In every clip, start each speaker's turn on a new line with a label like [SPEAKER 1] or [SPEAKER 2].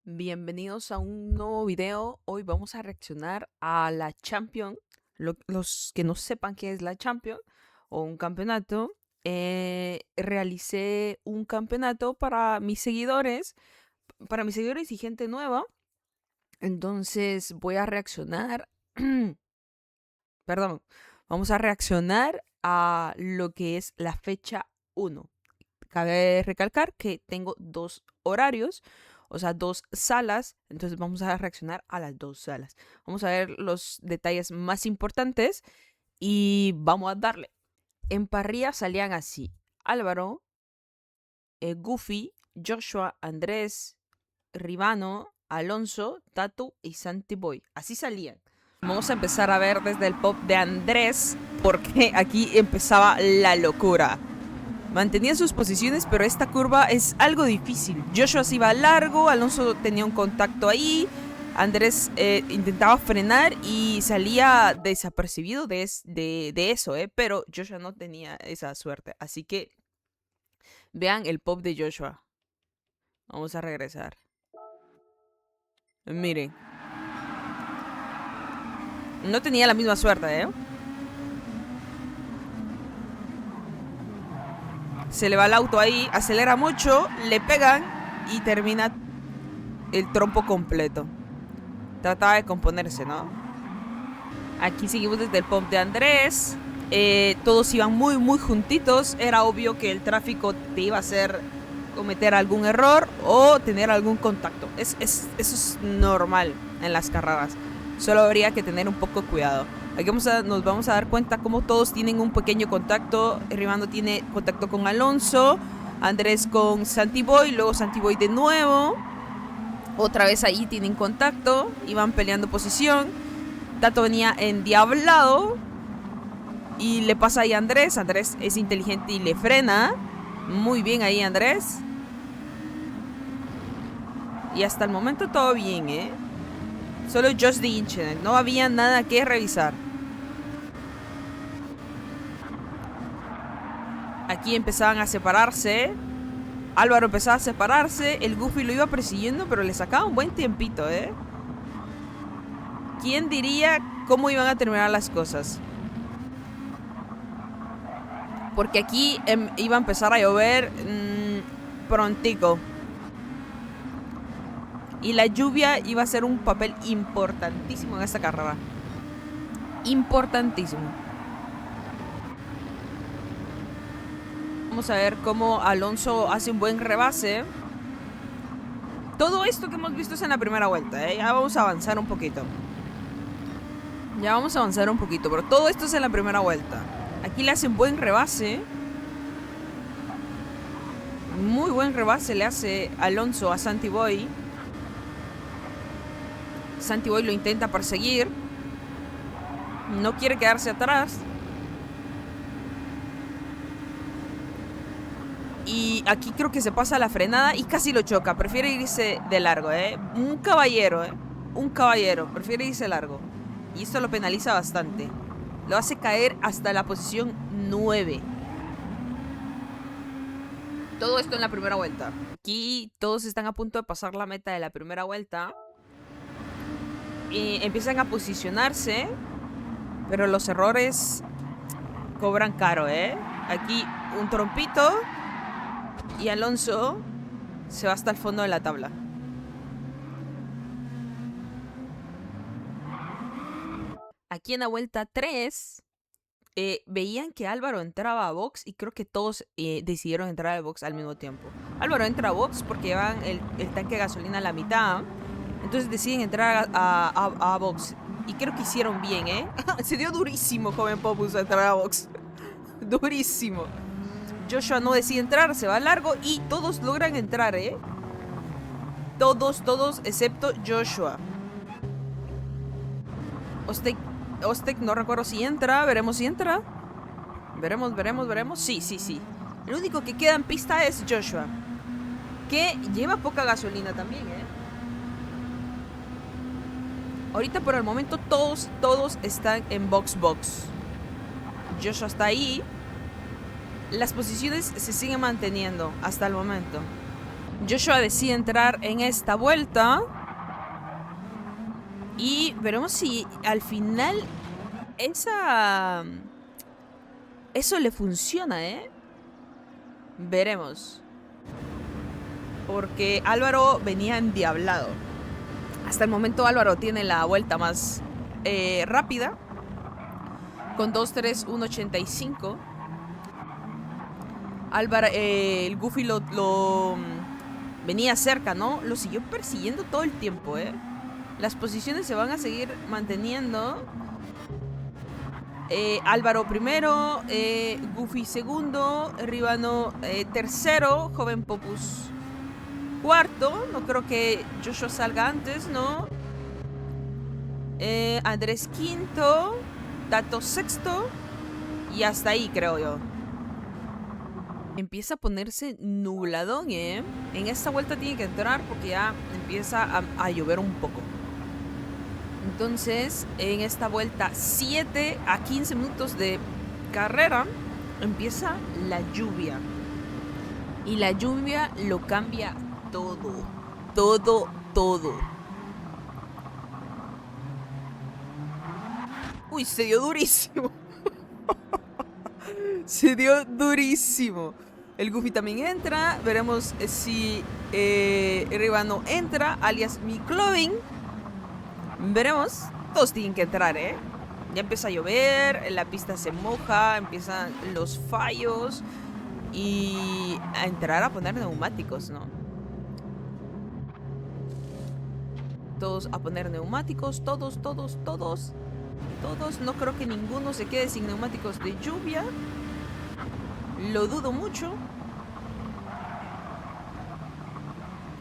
[SPEAKER 1] Bienvenidos a un nuevo video. Hoy vamos a reaccionar a la Champion. Los que no sepan qué es la Champion o un campeonato, realicé un campeonato para mis seguidores y gente nueva. Entonces voy a reaccionar, perdón, vamos a reaccionar a lo que es la fecha 1. Cabe recalcar que tengo dos horarios, o sea, dos salas, entonces vamos a reaccionar a las dos salas. Vamos a ver los detalles más importantes y vamos a darle. En parrilla salían así: Álvaro, Goofy, Joshua, Andrés, Ribano, Alonso, Tatu y Santi Boy. Así salían. Vamos a empezar a ver desde el pop de Andrés, porque aquí empezaba la locura. Mantenía sus posiciones, pero esta curva es algo difícil. Joshua se iba largo, Alonso tenía un contacto ahí, Andrés intentaba frenar y salía desapercibido de eso, pero Joshua no tenía esa suerte. Así que vean el pop de Joshua. Vamos a regresar. Miren. No tenía la misma suerte, Se le va el auto ahí, acelera mucho, le pegan y termina el trompo completo. Trataba de componerse, ¿no? Aquí seguimos desde el pump de Andrés. Todos iban muy juntitos. Era obvio que el tráfico te iba a hacer cometer algún error o tener algún contacto. Eso es normal en las carreras. Solo habría que tener un poco de cuidado. Aquí nos vamos a dar cuenta cómo todos tienen un pequeño contacto. Ribano tiene contacto con Alonso, Andrés con Santi Boy, luego Santi Boy de nuevo. Otra vez ahí tienen contacto, iban peleando posición. Tato venía endiablado y le pasa ahí a Andrés. Andrés es inteligente y le frena. Muy bien ahí Andrés. Y hasta el momento todo bien, Solo just the incident, no había nada que revisar. Aquí empezaban a separarse. Álvaro empezaba a separarse. El Goofy lo iba persiguiendo, pero le sacaba un buen tiempito, ¿Quién diría cómo iban a terminar las cosas? Porque aquí iba a empezar a llover prontico. Y la lluvia iba a ser un papel importantísimo en esta carrera. Importantísimo. Vamos a ver cómo Alonso hace un buen rebase. Todo esto que hemos visto es en la primera vuelta, Ya vamos a avanzar un poquito. Pero todo esto es en la primera vuelta. Aquí le hace un buen rebase. Muy buen rebase le hace Alonso a Santi Boy. Santi Boy lo intenta perseguir. No quiere quedarse atrás. Y aquí creo que se pasa la frenada y casi lo choca. Prefiere irse de largo, Un caballero, Un caballero. Prefiere irse largo. Y esto lo penaliza bastante. Lo hace caer hasta la posición 9. Todo esto en la primera vuelta. Aquí todos están a punto de pasar la meta de la primera vuelta. Y empiezan a posicionarse. Pero los errores cobran caro, Aquí un trompito. Y Alonso se va hasta el fondo de la tabla. Aquí en la vuelta 3 veían que Álvaro entraba a box y creo que todos decidieron entrar al box al mismo tiempo. Álvaro entra a box porque llevan el tanque de gasolina a la mitad. Entonces deciden entrar a box. Y creo que hicieron bien, Se dio durísimo, joven Popus, a entrar a box. Durísimo. Joshua no decide entrar, se va largo y todos logran entrar, Todos, excepto Joshua. Ostek no recuerdo si entra, veremos si entra. Veremos. Sí. El único que queda en pista es Joshua, que lleva poca gasolina también, Ahorita por el momento todos están en box. Joshua está ahí. Las posiciones se siguen manteniendo hasta el momento. Joshua decide entrar en esta vuelta. Y veremos si al final eso le funciona, ¿eh? Veremos. Porque Álvaro venía endiablado. Hasta el momento Álvaro tiene la vuelta más rápida. Con 2.31.85. Álvaro, el Goofy lo venía cerca, ¿no? Lo siguió persiguiendo todo el tiempo, ¿eh? Las posiciones se van a seguir manteniendo. Álvaro primero, Goofy segundo, Ribano tercero, Joven Popus cuarto. No creo que Joshua salga antes, ¿no? Andrés quinto, Tato sexto. Y hasta ahí, creo yo. Empieza a ponerse nubladón, ¿eh? En esta vuelta tiene que entrar porque ya empieza a llover un poco. Entonces, en esta vuelta 7 a 15 minutos de carrera, empieza la lluvia. Y la lluvia lo cambia todo. Todo, todo. Uy, se dio durísimo. Se dio durísimo. El Goofy también entra. Veremos si Ribano entra, alias McLovin. Veremos. Todos tienen que entrar, ¿eh? Ya empieza a llover, la pista se moja, empiezan los fallos. Y a entrar a poner neumáticos, ¿no? Todos a poner neumáticos, todos. No creo que ninguno se quede sin neumáticos de lluvia. Lo dudo mucho.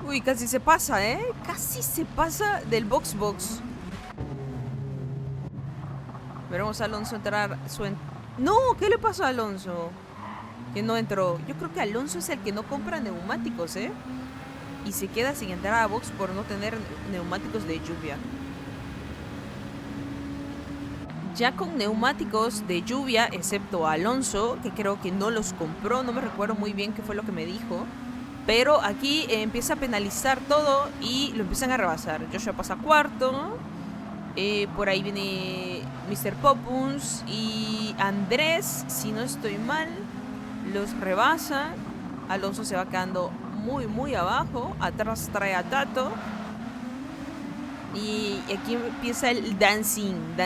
[SPEAKER 1] Uy, casi se pasa, ¿eh? Casi se pasa del box. Veremos a Alonso entrar. No, ¿qué le pasó a Alonso? Que no entró. Yo creo que Alonso es el que no compra neumáticos, ¿eh? Y se queda sin entrar a box por no tener neumáticos de lluvia. Ya con neumáticos de lluvia, excepto Alonso, que creo que no los compró, no me recuerdo muy bien qué fue lo que me dijo, pero aquí empieza a penalizar todo y lo empiezan a rebasar. Joshua pasa cuarto, por ahí viene Mr. Popuns y Andrés, si no estoy mal, los rebasa. Alonso se va quedando muy abajo, atrás trae a Tato. Y aquí empieza el dancing.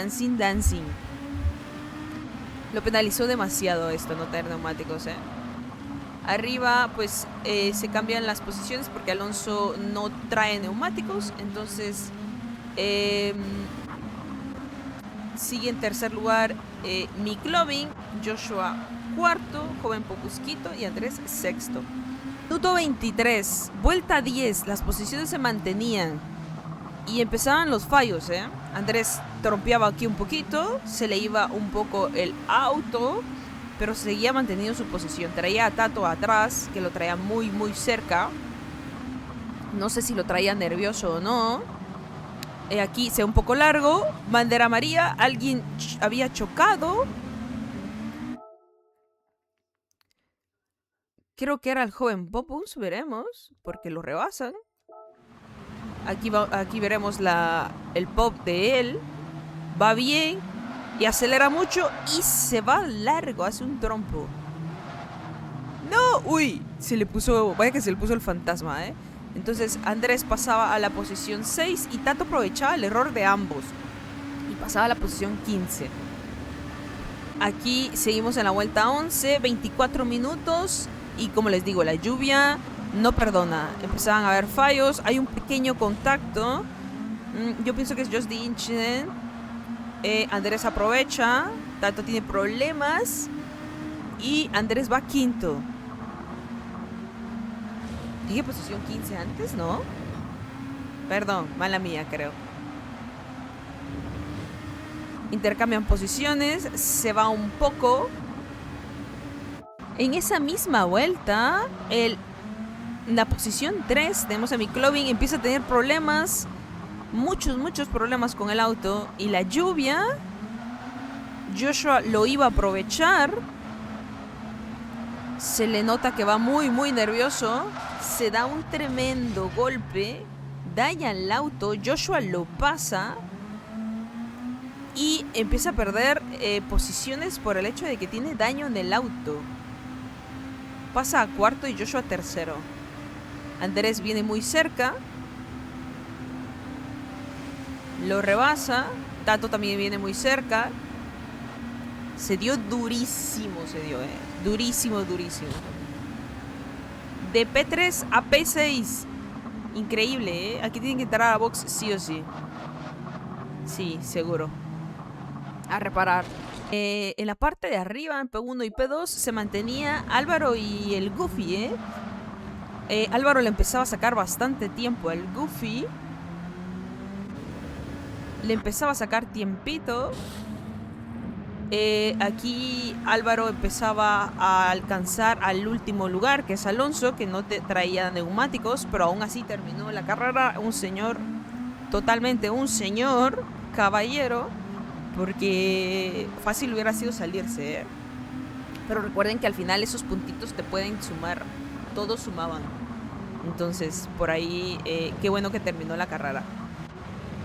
[SPEAKER 1] Lo penalizó demasiado esto, no tener neumáticos, ¿eh? Arriba, pues, se cambian las posiciones porque Alonso no trae neumáticos. Entonces, sigue en tercer lugar McLovin, Joshua cuarto, Joven Popusquito y Andrés sexto. Minuto 23, vuelta 10, las posiciones se mantenían. Y empezaban los fallos, ¿eh? Andrés trompeaba aquí un poquito, se le iba un poco el auto, pero seguía manteniendo su posición. Traía a Tato atrás, que lo traía muy cerca. No sé si lo traía nervioso o no. Aquí se ve un poco largo. Bandera amarilla, alguien había chocado. Creo que era el Joven Popus, veremos, porque lo rebasan. Aquí veremos el pop de él. Va bien y acelera mucho y se va largo, hace un trompo. ¡No! ¡Uy! Vaya que se le puso el fantasma, ¿eh? Entonces Andrés pasaba a la posición 6 y Tato aprovechaba el error de ambos y pasaba a la posición 15. Aquí seguimos en la vuelta 11, 24 minutos y como les digo, la lluvia no perdona. Empezaban a haber fallos. Hay un pequeño contacto. Yo pienso que es just the incident. Andrés aprovecha. Tato tiene problemas. Y Andrés va quinto. ¿Dije posición 15 antes? ¿No? Perdón, mala mía, creo. Intercambian posiciones. Se va un poco. En esa misma vuelta, la posición 3 tenemos a McLovin, empieza a tener problemas, muchos problemas con el auto y la lluvia. Joshua lo iba a aprovechar. Se le nota que va muy nervioso. se da un tremendo golpe, daña el auto, Joshua lo pasa y empieza a perder posiciones por el hecho de que tiene daño en el auto. Pasa a cuarto y Joshua a tercero. Andrés viene muy cerca, lo rebasa. Tato también viene muy cerca. Se dio durísimo, durísimo, durísimo. De P3 a P6. Increíble, ¿eh? Aquí tienen que entrar a box sí o sí. Sí, seguro. A reparar. En la parte de arriba, en P1 y P2, se mantenía Álvaro y el Goofy, ¿eh? Álvaro le empezaba a sacar bastante tiempo al Goofy. Le empezaba a sacar tiempito. Aquí Álvaro empezaba a alcanzar al último lugar, que es Alonso, que no traía neumáticos, pero aún así terminó la carrera. Un señor, totalmente un señor caballero, porque fácil hubiera sido salirse, ¿eh? Pero recuerden que al final esos puntitos te pueden sumar, todos sumaban. Entonces, por ahí, qué bueno que terminó la carrera.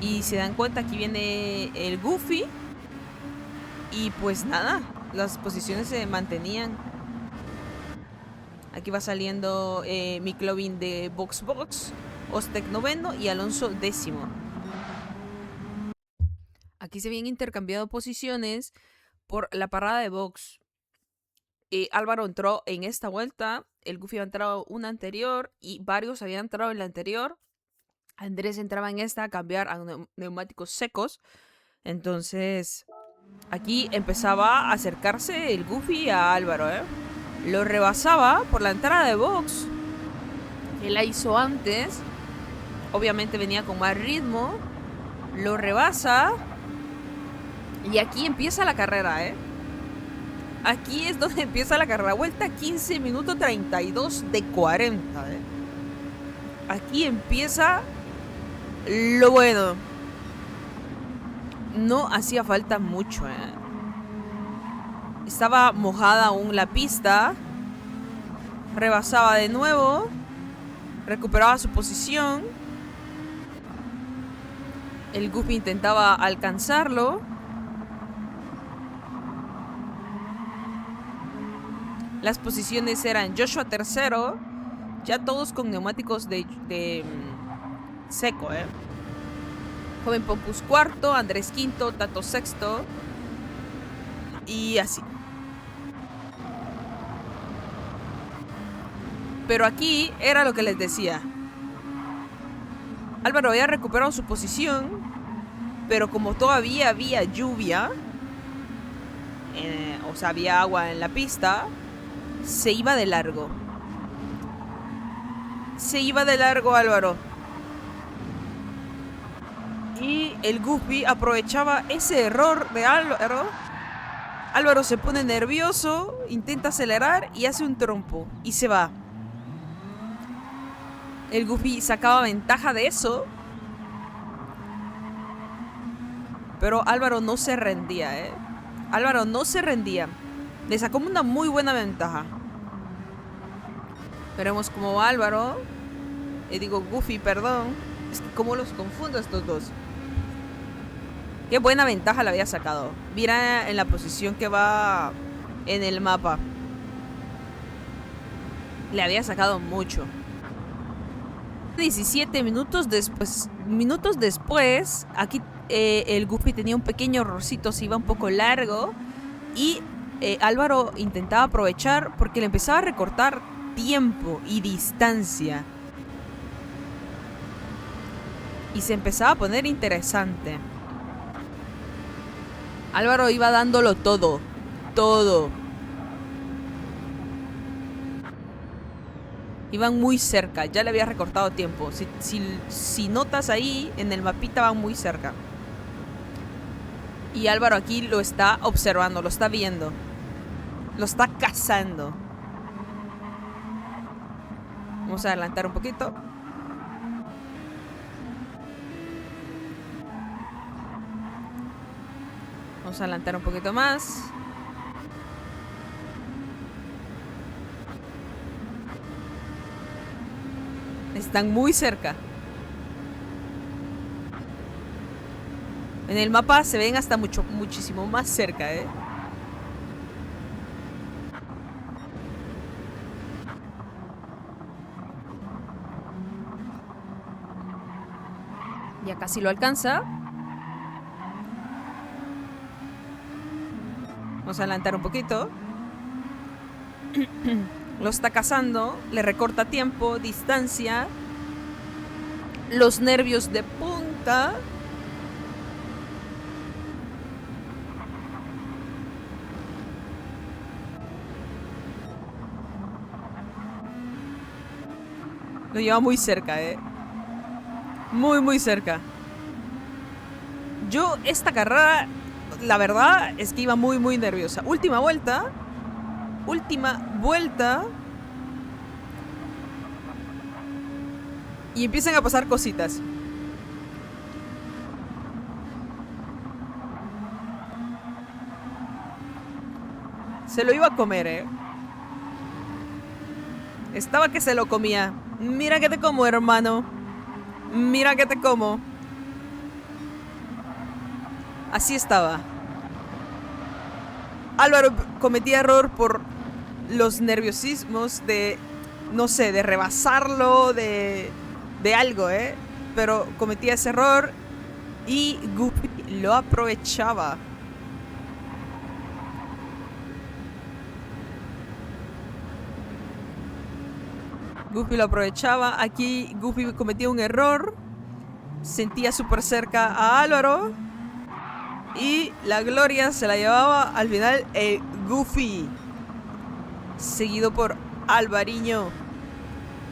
[SPEAKER 1] Y se dan cuenta, aquí viene el Goofy. Y pues nada, las posiciones se mantenían. Aquí va saliendo McLovin de Box, Ostec noveno y Alonso décimo. Aquí se habían intercambiado posiciones por la parada de box. Álvaro entró en esta vuelta, el Goofy había entrado una anterior y varios habían entrado en la anterior. Andrés entraba en esta a cambiar a neumáticos secos. Entonces, aquí empezaba a acercarse el Goofy a Álvaro, ¿eh? Lo rebasaba por la entrada de box. Él la hizo antes. Obviamente venía con más ritmo. Lo rebasa. Y aquí empieza la carrera, ¿eh? Aquí es donde empieza la carrera. Vuelta 15 minutos 32 de 40, ¿eh? Aquí empieza lo bueno. No hacía falta mucho, ¿eh? Estaba mojada aún la pista. Rebasaba de nuevo. Recuperaba su posición. El Goofy intentaba alcanzarlo. Las posiciones eran Joshua tercero. Ya todos con neumáticos de seco, ¿eh? Joven Pompus cuarto, Andrés quinto, Tato sexto. Y así. Pero aquí era lo que les decía. Álvaro había recuperado su posición, pero como todavía había lluvia, o sea, había agua en la pista, se iba de largo. Se iba de largo Álvaro. Y el Goofy aprovechaba ese error de Álvaro. Álvaro se pone nervioso, intenta acelerar y hace un trompo. Y se va. El Goofy sacaba ventaja de eso. Pero Álvaro no se rendía, ¿eh? Álvaro no se rendía. Le sacó una muy buena ventaja. Veremos cómo va Álvaro. Digo Goofy, perdón. Es que cómo los confundo estos dos. Qué buena ventaja le había sacado. Mira en la posición que va en el mapa. Le había sacado mucho. 17 minutos después, aquí el Goofy tenía un pequeño errorcito, se iba un poco largo. Y Álvaro intentaba aprovechar porque le empezaba a recortar tiempo y distancia. Y se empezaba a poner interesante. Álvaro iba dándolo todo. Todo. Iban muy cerca. Ya le había recortado tiempo. Si notas ahí, en el mapita van muy cerca. Y Álvaro aquí lo está observando, lo está viendo. Lo está cazando. Vamos a adelantar un poquito. Vamos a adelantar un poquito más. Están muy cerca. En el mapa se ven hasta muchísimo más cerca, ¿eh? Ya casi lo alcanza. Vamos a adelantar un poquito. Lo está cazando. Le recorta tiempo, distancia. Los nervios de punta. Lo lleva muy cerca, muy cerca. Yo esta carrera, la verdad es que iba muy nerviosa. Última vuelta. Y empiezan a pasar cositas. Se lo iba a comer, Estaba que se lo comía. Mira que te como, hermano. Mira que te como. Así estaba. Álvaro cometía error por los nerviosismos de, no sé, de rebasarlo, de algo, Pero cometía ese error y Goofy lo aprovechaba. Goofy lo aprovechaba. Aquí Goofy cometía un error. Sentía súper cerca a Álvaro. Y la gloria se la llevaba al final el Goofy. Seguido por Alvariño.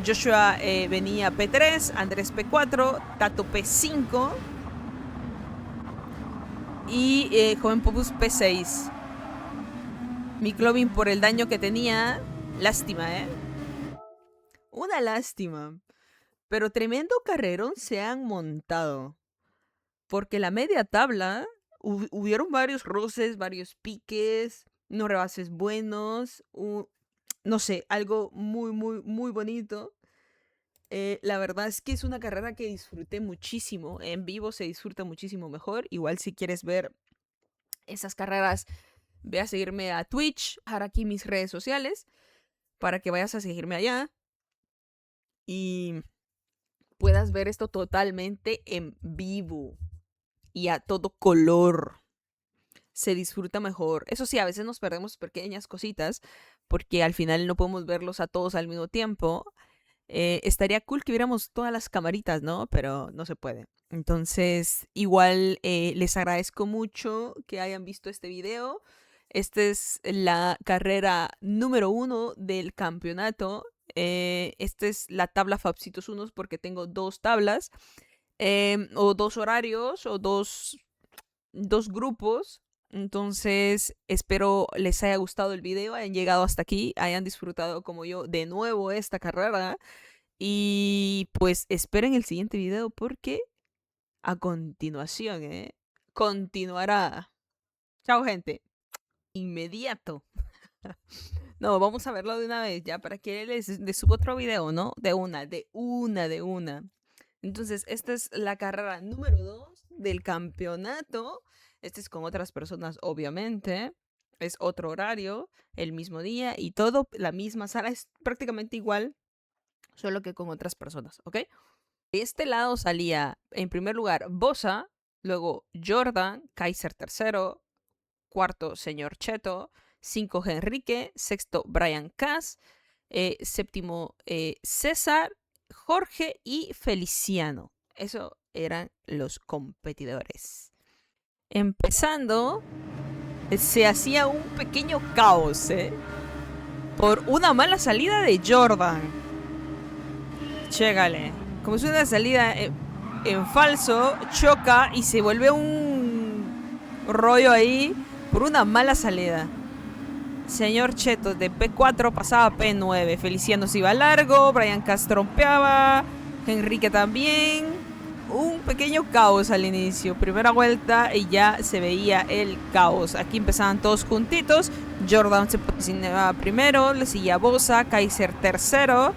[SPEAKER 1] Joshua venía P3, Andrés P4, Tato P5 y Joven Popus P6. Miclovin por el daño que tenía. Lástima, Una lástima. Pero tremendo carrerón se han montado. Porque la media tabla hubieron varios roces, varios piques, unos rebases buenos, no sé, algo muy bonito. La verdad es que es una carrera que disfruté muchísimo. En vivo se disfruta muchísimo mejor. Igual si quieres ver esas carreras, ve a seguirme a Twitch, dejar aquí mis redes sociales para que vayas a seguirme allá y puedas ver esto totalmente en vivo y a todo color. Se disfruta mejor. Eso sí, a veces nos perdemos pequeñas cositas porque al final no podemos verlos a todos al mismo tiempo. Estaría cool que viéramos todas las camaritas, ¿no? Pero no se puede. Entonces, igual les agradezco mucho que hayan visto este video. Esta es la carrera número 1 del campeonato. Esta es la tabla Fabcitos Unos porque tengo 2 tablas. O 2 horarios o dos grupos. Entonces espero les haya gustado el video, hayan llegado hasta aquí, hayan disfrutado como yo de nuevo esta carrera. Y pues esperen el siguiente video porque a continuación, continuará. Chao, gente. Inmediato. No, vamos a verlo de una vez ya para que les suba otro video, ¿no? De una. Entonces, esta es la carrera número 2 del campeonato. Este es con otras personas, obviamente. Es otro horario, el mismo día y todo, la misma sala. Es prácticamente igual, solo que con otras personas, ¿ok? De este lado salía, en primer lugar, Bosa, luego Jordan, Kaiser tercero, cuarto, Señor Cheto, 5, Enrique, sexto, Brian Cass, séptimo, César, Jorge y Feliciano. Eso eran los competidores. Empezando, se hacía un pequeño caos, por una mala salida de Jordan. Chégale. Como es una salida en falso, choca y se vuelve un rollo ahí por una mala salida. Señor Cheto de P4 pasaba a P9. Feliciano se iba largo, Brian Castro trompeaba, Enrique también. Un pequeño caos al inicio. Primera vuelta y ya se veía el caos. Aquí empezaban todos juntitos. Jordan se posicionaba primero, le seguía Bosa, Kaiser tercero.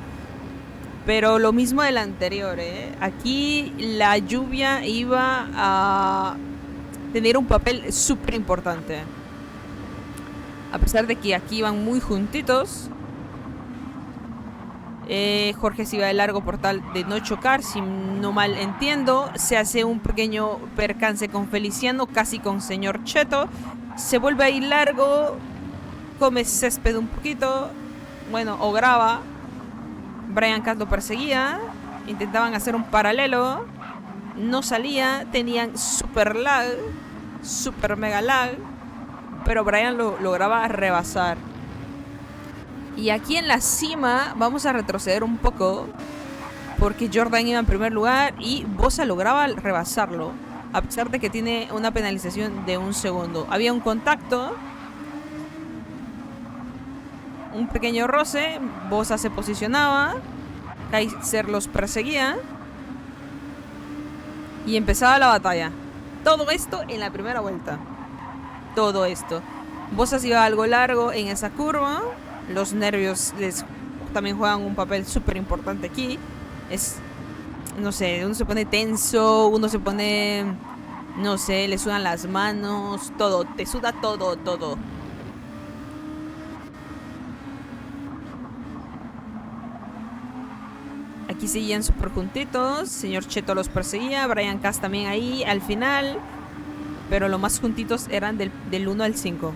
[SPEAKER 1] Pero lo mismo del anterior, ¿eh? Aquí la lluvia iba a tener un papel súper importante. A pesar de que aquí iban muy juntitos. Jorge se iba de largo por tal de no chocar, si no mal entiendo. Se hace un pequeño percance con Feliciano, casi con señor Cheto. Se vuelve a ir largo, come césped un poquito, bueno, o grava. Brian Cat lo perseguía, intentaban hacer un paralelo, no salía, tenían super lag, super mega lag, pero Brian lo lograba rebasar. Y aquí en la cima vamos a retroceder un poco, porque Jordan iba en primer lugar y Bosa lograba rebasarlo, a pesar de que tiene una penalización de 1 segundo. Había un contacto, un pequeño roce, Bosa se posicionaba, Kaiser los perseguía y empezaba la batalla. Todo esto en la primera vuelta. Todo esto. Bosa se iba algo largo en esa curva. Los nervios también juegan un papel súper importante aquí. No sé, uno se pone tenso, uno se pone, no sé, le sudan las manos, todo, te suda todo. Aquí seguían súper juntitos, señor Cheto los perseguía, Brian Cass también ahí al final, pero lo más juntitos eran del 1 al 5.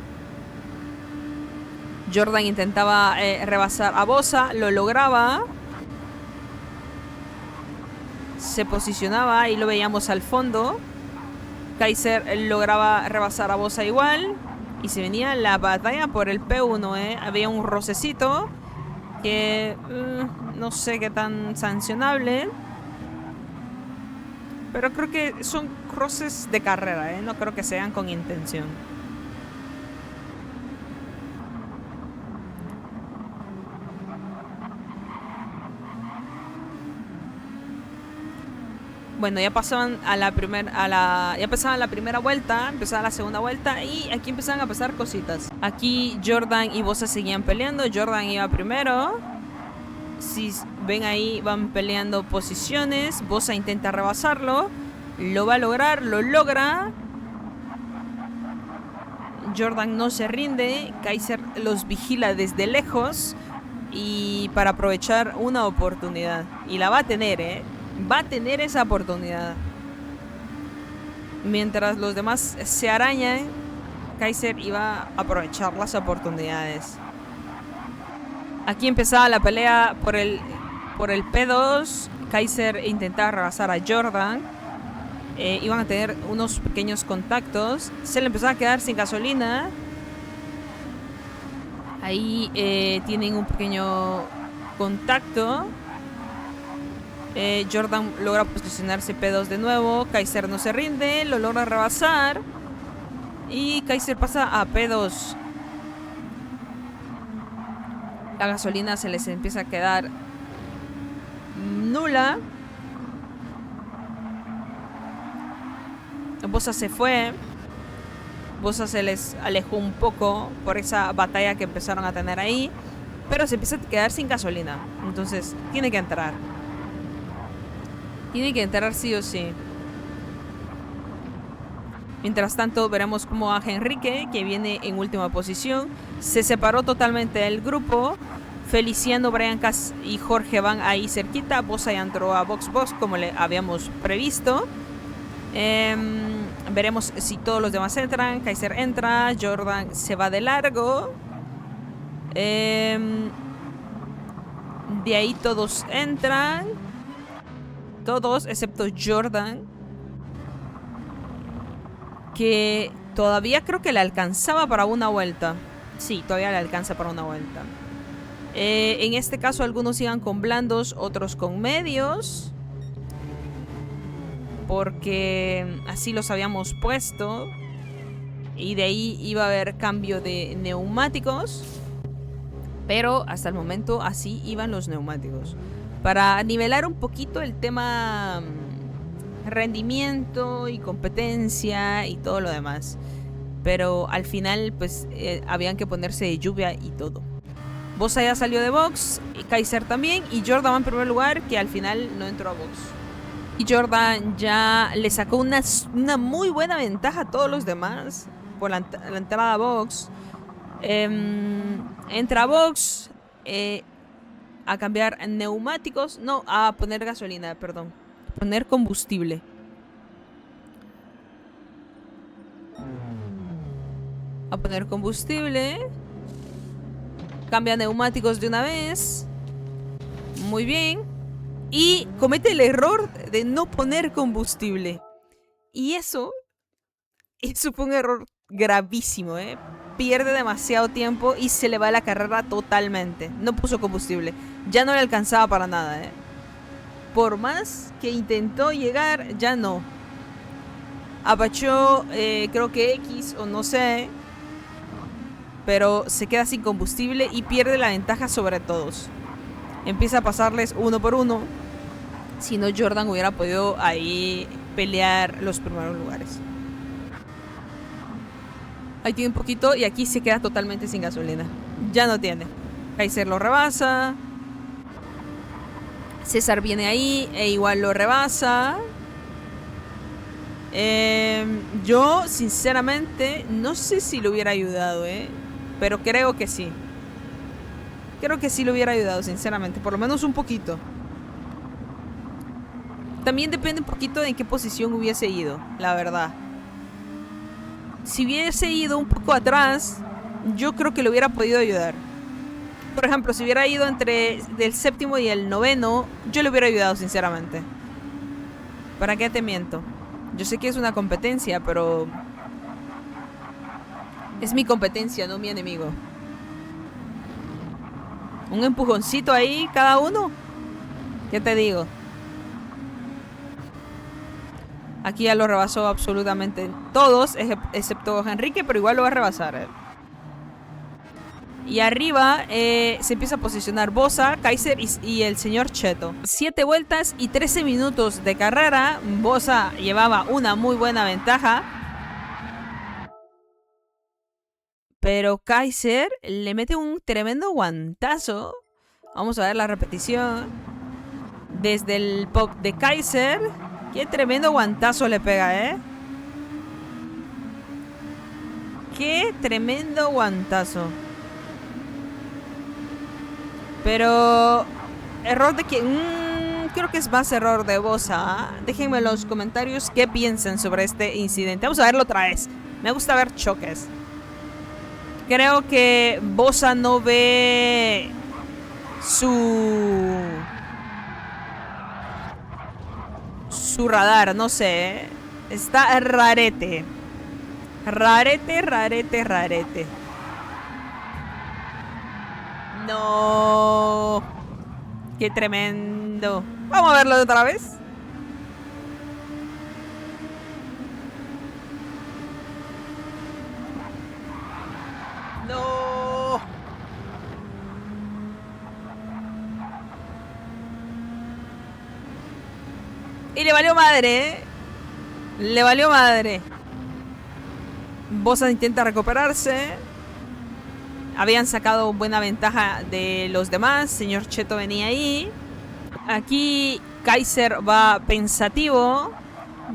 [SPEAKER 1] Jordan intentaba rebasar a Bosa, lo lograba. Se posicionaba y lo veíamos al fondo. Kaiser lograba rebasar a Bosa igual. Y se venía la batalla por el P1, Había un rocecito que no sé qué tan sancionable. Pero creo que son roces de carrera, No creo que sean con intención. Bueno, ya pasaban ya pasaban la primera vuelta, empezaba la segunda vuelta y aquí empezaban a pasar cositas. Aquí Jordan y Bosa seguían peleando, Jordan iba primero. Si ven ahí van peleando posiciones, Bosa intenta rebasarlo, lo va a lograr, lo logra. Jordan no se rinde, Kaiser los vigila desde lejos y para aprovechar una oportunidad. Y la va a tener, Va a tener esa oportunidad. Mientras los demás se arañan, Kaiser iba a aprovechar las oportunidades. Aquí empezaba la pelea por el P2. Kaiser intentaba rebasar a Jordan. Iban a tener unos pequeños contactos. Se le empezaba a quedar sin gasolina. Ahí tienen un pequeño contacto. Jordan logra posicionarse P2 de nuevo. Kaiser no se rinde, lo logra rebasar. Y Kaiser pasa a P2. La gasolina se les empieza a quedar nula. Bosa se fue. Bosa se les alejó un poco por esa batalla que empezaron a tener ahí. Pero se empieza a quedar sin gasolina. Entonces tiene que entrar. Tiene que entrar sí o sí. Mientras tanto veremos cómo va Enrique, que viene en última posición. Se separó totalmente del grupo. Feliciano, Brian Cass y Jorge van ahí cerquita. Bosa ya entró a Box como le habíamos previsto. Veremos si todos los demás entran. Kaiser entra. Jordan se va de largo. De ahí todos entran. Todos excepto Jordan, que todavía creo que le alcanzaba para una vuelta. Sí, todavía le alcanza para una vuelta. En este caso algunos iban con blandos, otros con medios, porque así los habíamos puesto. Y de ahí iba a haber cambio de neumáticos. Pero hasta el momento así iban los neumáticos, para nivelar un poquito el tema rendimiento y competencia y todo lo demás. Pero al final pues habían que ponerse de lluvia y todo. Bosa ya salió de box, y Kaiser también, y Jordan va en primer lugar, que al final no entró a box. Y Jordan ya le sacó una muy buena ventaja a todos los demás por la entrada a box. Entra a box a cambiar neumáticos, no, a poner gasolina, perdón, poner combustible. A poner combustible. Cambia neumáticos de una vez. Muy bien. Y comete el error de no poner combustible. Y eso fue un error gravísimo, ¿eh? Pierde demasiado tiempo y se le va la carrera totalmente. No puso combustible. Ya no le alcanzaba para nada, ¿eh? Por más que intentó llegar, ya no. Apachó, creo que X o no sé. Pero se queda sin combustible y pierde la ventaja sobre todos. Empieza a pasarles uno por uno. Si no, Jordan hubiera podido ahí pelear los primeros lugares. Ahí tiene un poquito y aquí se queda totalmente sin gasolina. Ya no tiene. Kaiser lo rebasa. César viene ahí e igual lo rebasa. Yo sinceramente no sé si le hubiera ayudado, pero creo que sí. Creo que sí le hubiera ayudado, sinceramente. Por lo menos un poquito. También depende un poquito de en qué posición hubiese ido, la verdad. Si hubiese ido un poco atrás, yo creo que le hubiera podido ayudar. Por ejemplo, si hubiera ido entre el séptimo y el noveno, yo le hubiera ayudado, sinceramente. ¿Para qué te miento? Yo sé que es una competencia, pero es mi competencia, no mi enemigo. Un empujoncito ahí, cada uno. ¿Qué te digo? Aquí ya lo rebasó absolutamente todos, excepto Enrique, pero igual lo va a rebasar. Y arriba se empieza a posicionar Bosa, Kaiser y el señor Cheto. 7 vueltas y 13 minutos de carrera. Bosa llevaba una muy buena ventaja. Pero Kaiser le mete un tremendo guantazo. Vamos a ver la repetición. Desde el pop de Kaiser. Qué tremendo guantazo le pega, Qué tremendo guantazo. Pero error de quién? Creo que es más error de Bosa. Déjenme en los comentarios qué piensan sobre este incidente. Vamos a verlo otra vez. Me gusta ver choques. Creo que Bosa no ve su radar, no sé. Está rarete. Rarete. No. Qué tremendo. Vamos a verlo otra vez. No. Y le valió madre, Le valió madre. Bosa intenta recuperarse. Habían sacado buena ventaja de los demás. Señor Cheto venía ahí. Aquí Kaiser va pensativo.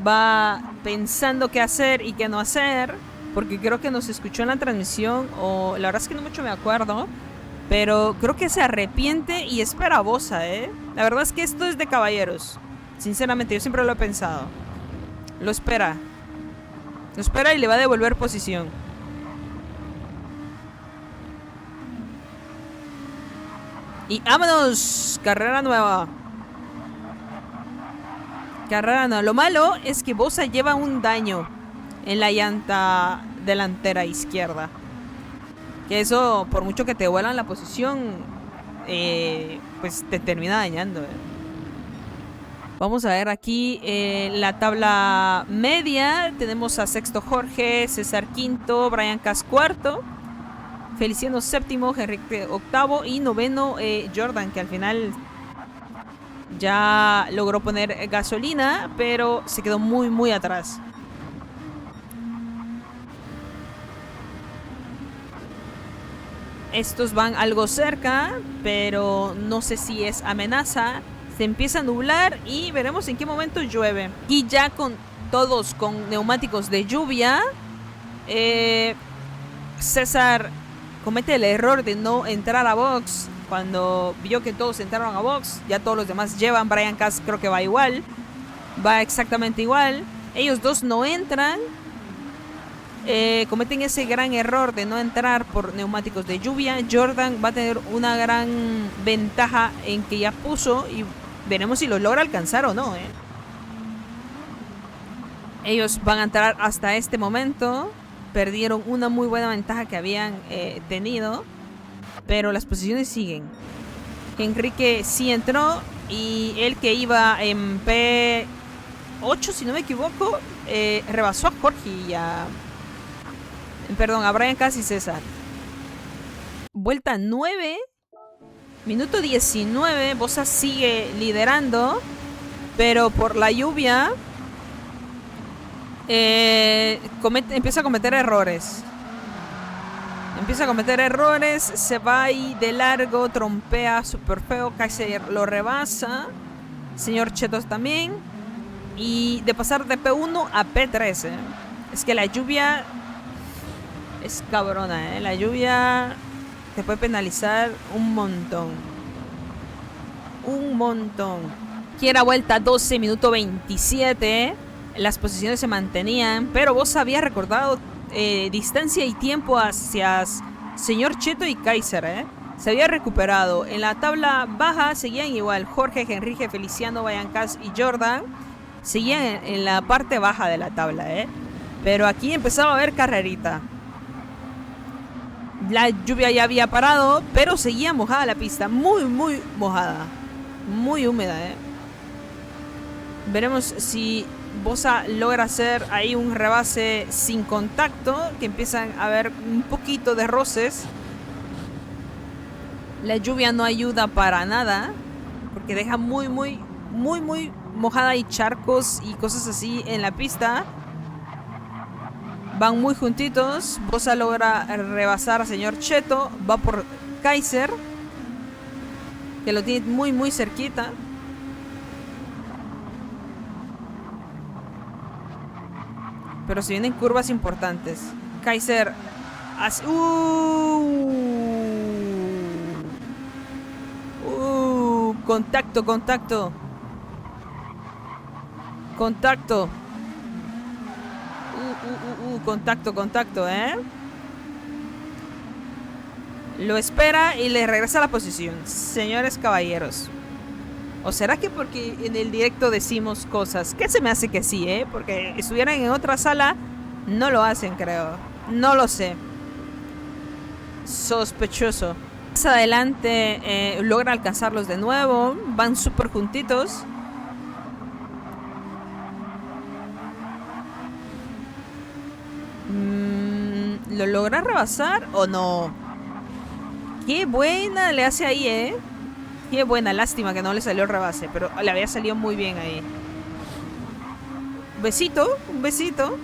[SPEAKER 1] Va pensando qué hacer y qué no hacer. Porque creo que nos escuchó en la transmisión. O la verdad es que no mucho me acuerdo. Pero creo que se arrepiente y espera a Bosa, La verdad es que esto es de caballeros. Sinceramente, yo siempre lo he pensado. Lo espera. Lo espera y le va a devolver posición. Y vámonos. Carrera nueva. Carrera nueva. Lo malo es que Bosa lleva un daño en la llanta delantera izquierda. Que eso, por mucho que te vuelan la posición, pues te termina dañando. Vamos a ver aquí la tabla media. Tenemos a sexto Jorge, César quinto, Brian Cas cuarto, Feliciano séptimo, Enrique octavo y noveno Jordan, que al final ya logró poner gasolina, pero se quedó muy atrás. Estos van algo cerca, pero no sé si es amenaza. Se empieza a nublar y veremos en qué momento llueve. Y ya con todos con neumáticos de lluvia, César comete el error de no entrar a box. Cuando vio que todos entraron a box, ya todos los demás llevan. Brian Cass creo que va igual. Va exactamente igual. Ellos dos no entran. Cometen ese gran error de no entrar por neumáticos de lluvia. Jordan va a tener una gran ventaja en que ya puso y veremos si lo logra alcanzar o no. Ellos van a entrar hasta este momento. Perdieron una muy buena ventaja que habían tenido, pero las posiciones siguen. Enrique sí entró y él que iba en P8 si no me equivoco, rebasó a Jorge y a Brian Cass y César. Vuelta 9, minuto 19. Bosa sigue liderando, pero por la lluvia empieza a cometer errores. Se va ahí de largo, trompea súper feo. Kaiser lo rebasa. Señor Chetos también. Y de pasar de P1 a P3. Es que la lluvia es cabrona. La lluvia te puede penalizar un montón. Aquí era vuelta 12, minuto 27. Las posiciones se mantenían, pero vos habías recordado distancia y tiempo hacia Señor Cheto y Kaiser. Se había recuperado. En la tabla baja seguían igual. Jorge, Enrique, Feliciano, Brian Cass y Jordan seguían en la parte baja de la tabla. Pero aquí empezaba a haber carrerita. La lluvia ya había parado, pero seguía mojada la pista. Muy, muy mojada. Muy húmeda. Veremos si Bosa logra hacer ahí un rebase sin contacto, que empiezan a haber un poquito de roces. La lluvia no ayuda para nada, porque deja muy, muy, muy, muy mojada y charcos y cosas así en la pista. Van muy juntitos. Bosa logra rebasar a señor Cheto. Va por Kaiser, que lo tiene muy, muy cerquita. Pero se vienen curvas importantes. Kaiser hace... Contacto. Contacto, Lo espera y le regresa a la posición. Señores caballeros. ¿O será que porque en el directo decimos cosas? Que se me hace que sí, porque estuvieran en otra sala, no lo hacen, creo. No lo sé. Sospechoso. Más adelante logra alcanzarlos de nuevo. Van súper juntitos. ¿Lo logra rebasar o no? Qué buena le hace ahí, Qué buena, lástima que no le salió el rebase, pero le había salido muy bien ahí. Un besito.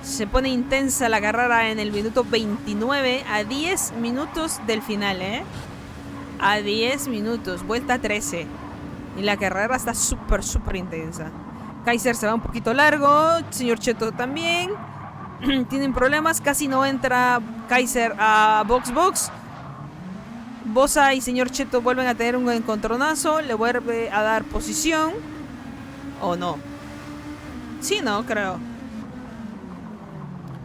[SPEAKER 1] Se pone intensa la carrera en el minuto 29, a 10 minutos del final, A 10 minutos, vuelta 13. Y la carrera está súper intensa. Kaiser se va un poquito largo, señor Cheto también. Tienen problemas, casi no entra Kaiser a box. Bosa y señor Cheto vuelven a tener un encontronazo. Le vuelve a dar posición. ¿O no? Sí, no, creo.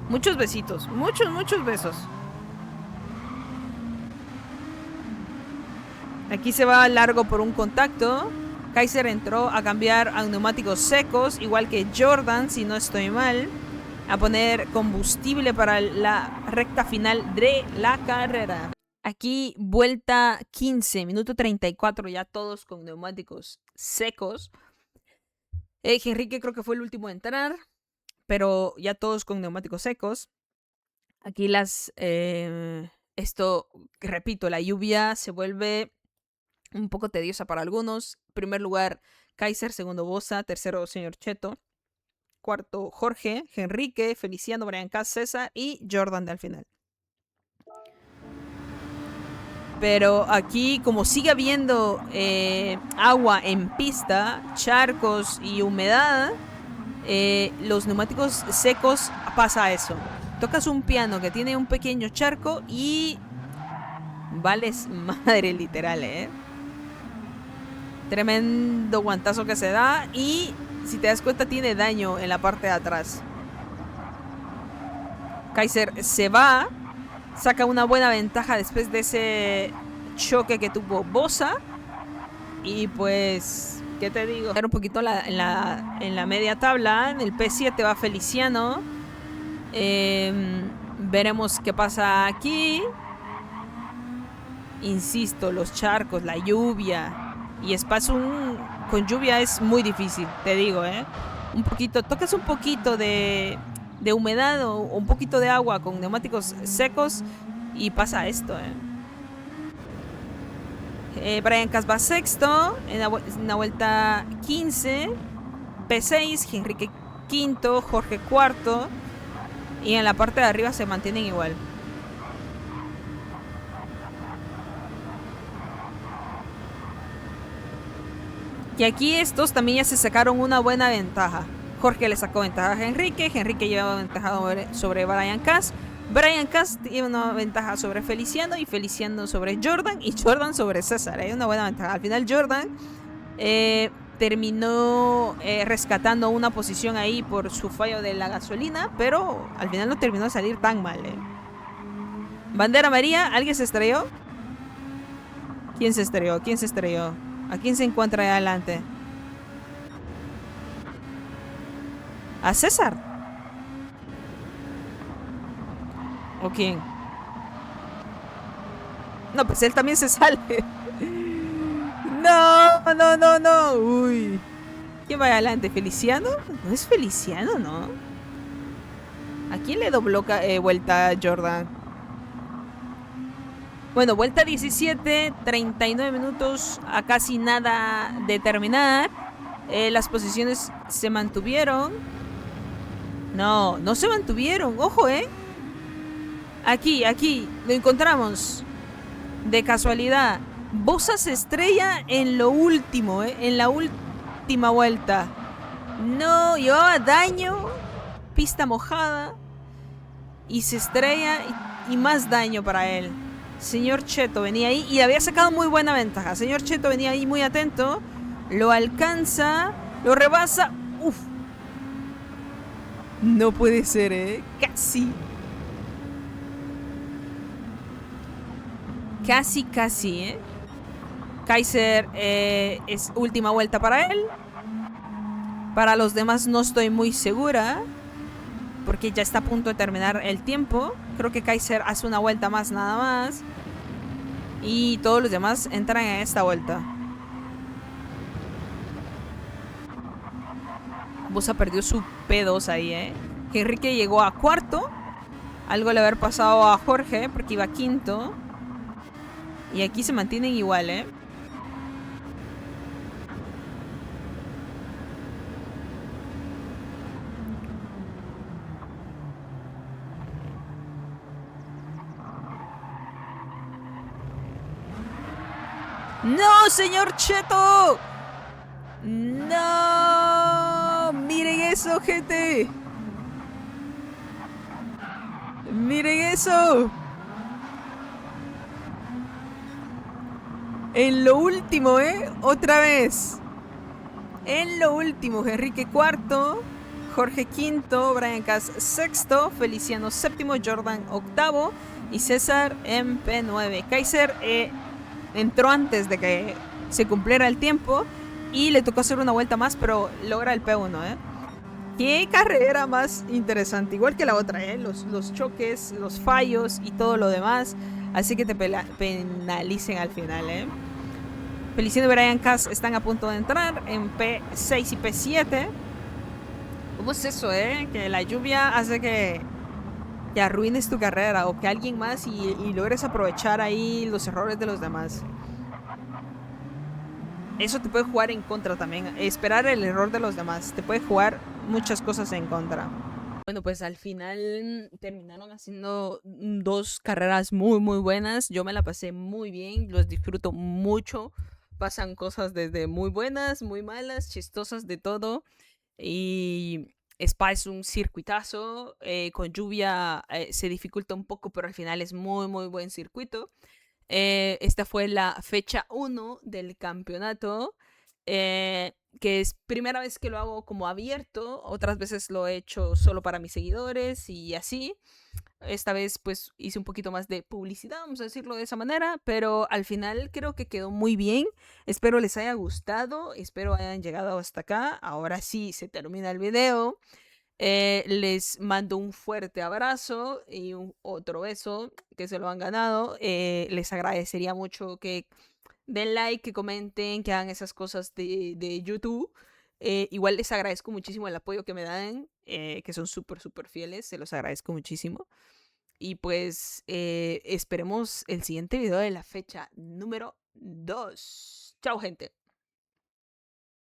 [SPEAKER 1] Muchos besitos. Muchos besos. Aquí se va largo por un contacto. Kaiser entró a cambiar a neumáticos secos, igual que Jordan, si no estoy mal, a poner combustible para la recta final de la carrera. Aquí vuelta 15, minuto 34, ya todos con neumáticos secos. Enrique creo que fue el último a entrar, pero ya todos con neumáticos secos. Aquí repito, la lluvia se vuelve un poco tediosa para algunos. Primer lugar, Kaiser. Segundo, Bosa. Tercero, señor Cheto. cuarto Jorge, Enrique, Feliciano, Brian Cass, César y Jordan al final. Pero aquí, como sigue habiendo agua en pista, charcos y humedad, los neumáticos secos pasa eso. Tocas un piano que tiene un pequeño charco y vales madre, literal, Tremendo guantazo que se da y, si te das cuenta, tiene daño en la parte de atrás. Kaiser se va, saca una buena ventaja después de ese choque que tuvo Bosa. Y pues, ¿qué te digo? Un poquito en la media tabla. En el P7 va Feliciano. Veremos qué pasa aquí. Insisto, los charcos, la lluvia. Y Spa con lluvia es muy difícil, te digo, Un poquito, tocas un poquito de humedad o un poquito de agua con neumáticos secos y pasa esto, Brian Cass va sexto en la vuelta 15, P6, Enrique quinto, Jorge cuarto y en la parte de arriba se mantienen igual. Y aquí estos también ya se sacaron una buena ventaja. Jorge le sacó ventaja a Enrique llevaba ventaja sobre Brian Cass. Brian Cass tiene una ventaja sobre Feliciano y Feliciano sobre Jordan y Jordan sobre César. Hay una buena ventaja. Al final Jordan terminó rescatando una posición ahí por su fallo de la gasolina, pero al final no terminó de salir tan mal. Bandera amarilla, ¿alguien se estrelló? ¿Quién se estrelló? ¿Quién se estrelló? ¿A quién se encuentra ahí adelante? ¿A César? ¿O quién? No, pues él también se sale. No. Uy. ¿Quién va adelante? ¿Feliciano? No es Feliciano, ¿no? ¿A quién le dobló vuelta Jordan? Bueno, vuelta 17, 39 minutos, a casi nada de terminar. Las posiciones se mantuvieron. No se mantuvieron, ojo, Aquí, lo encontramos. De casualidad. Bosa se estrella en lo último, en la última vuelta. No, llevaba daño, pista mojada. Y se estrella y más daño para él. Señor Cheto venía ahí y había sacado muy buena ventaja. Señor Cheto venía ahí muy atento. Lo alcanza, lo rebasa. Uf. No puede ser, Casi. Casi, Kaiser es última vuelta para él. Para los demás no estoy muy segura, porque ya está a punto de terminar el tiempo. Creo que Kaiser hace una vuelta más nada más. Y todos los demás entran en esta vuelta. Bosa perdió su P2 ahí, Enrique llegó a cuarto. Algo le haber pasado a Jorge, porque iba quinto. Y aquí se mantienen igual, ¡No, señor Cheto! ¡No! ¡Miren eso, gente! ¡Miren eso! En lo último, Otra vez. En lo último, Enrique cuarto, Jorge quinto, Brian Cass sexto, Feliciano séptimo, Jordan octavo y César en P9. Kaiser entró antes de que se cumpliera el tiempo y le tocó hacer una vuelta más, pero logra el P1, Qué carrera más interesante, igual que la otra, los choques, los fallos y todo lo demás. Así que te penalicen al final, Feliciano y Brian Cass están a punto de entrar en P6 y P7. ¿Cómo es eso, Que la lluvia hace que arruines tu carrera o que alguien más y logres aprovechar ahí los errores de los demás. Eso te puede jugar en contra también. Esperar el error de los demás te puede jugar muchas cosas en contra. Bueno, pues al final terminaron haciendo dos carreras muy, muy buenas. Yo me la pasé muy bien, los disfruto mucho. Pasan cosas desde muy buenas, muy malas, chistosas, de todo. Y Spa es un circuitazo. Con lluvia se dificulta un poco, pero al final es muy, muy buen circuito. Esta fue la fecha 1 del campeonato, que es primera vez que lo hago como abierto, otras veces lo he hecho solo para mis seguidores y así. Esta vez pues hice un poquito más de publicidad, vamos a decirlo de esa manera, pero al final creo que quedó muy bien. Espero les haya gustado, espero hayan llegado hasta acá. Ahora sí, se termina el video. Les mando un fuerte abrazo y otro beso que se lo han ganado. Les agradecería mucho que den like, que comenten, que hagan esas cosas de YouTube. Igual les agradezco muchísimo el apoyo que me dan, que son súper, súper fieles. Se los agradezco muchísimo. Y pues esperemos el siguiente video de la fecha número 2. Chao, gente.